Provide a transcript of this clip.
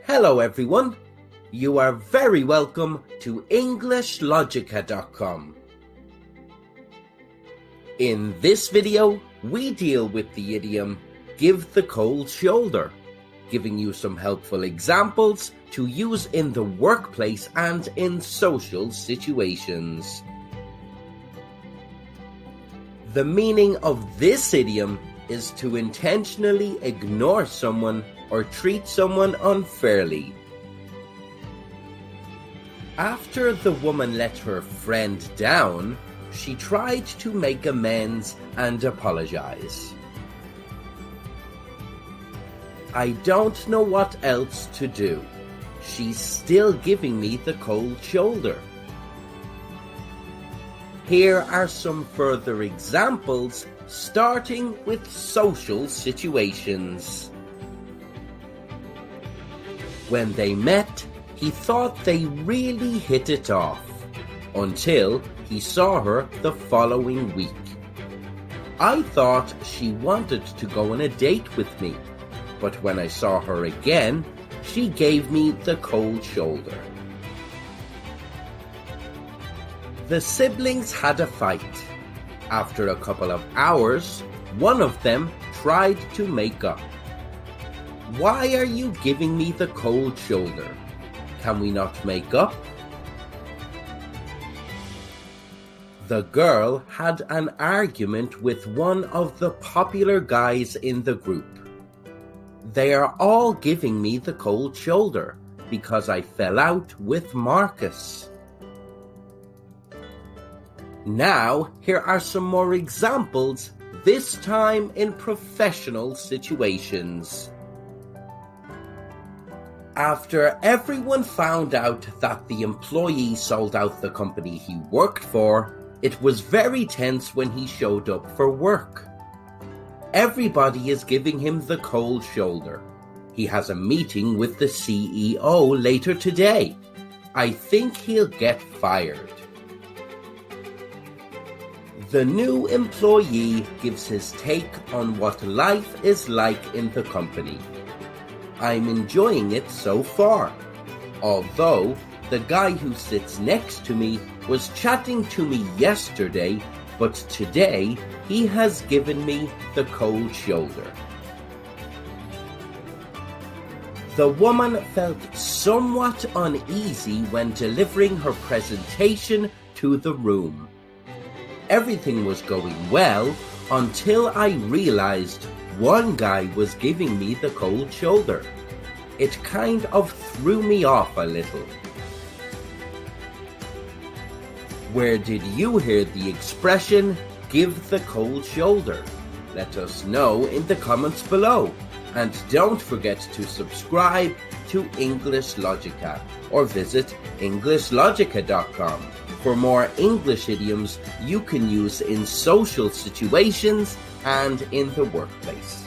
Hello everyone, you are very welcome to EnglishLogica.com. In this video, we deal with the idiom, give the cold shoulder, giving you some helpful examples to use in the workplace and in social situations. The meaning of this idiom is to intentionally ignore someone or treat someone unfairly. After the woman let her friend down, she tried to make amends and apologize. I don't know what else to do. She's still giving me the cold shoulder. Here are some further examples, starting with social situations. When they met, he thought they really hit it off, until he saw her the following week. I thought she wanted to go on a date with me, but when I saw her again, she gave me the cold shoulder. The siblings had a fight. After a couple of hours, one of them tried to make up. Why are you giving me the cold shoulder? Can we not make up? The girl had an argument with one of the popular guys in the group. They are all giving me the cold shoulder because I fell out with Marcus. Now, here are some more examples, this time in professional situations. After everyone found out that the employee sold out the company he worked for, it was very tense when he showed up for work. Everybody is giving him the cold shoulder. He has a meeting with the CEO later today. I think he'll get fired. The new employee gives his take on what life is like in the company. I'm enjoying it so far, although the guy who sits next to me was chatting to me yesterday, but today he has given me the cold shoulder. The woman felt somewhat uneasy when delivering her presentation to the room. Everything was going well until I realized one guy was giving me the cold shoulder. It kind of threw me off a little. Where did you hear the expression, give the cold shoulder? Let us know in the comments below. And don't forget to subscribe to EnglishLogica or visit EnglishLogica.com for more English idioms you can use in social situations and in the workplace.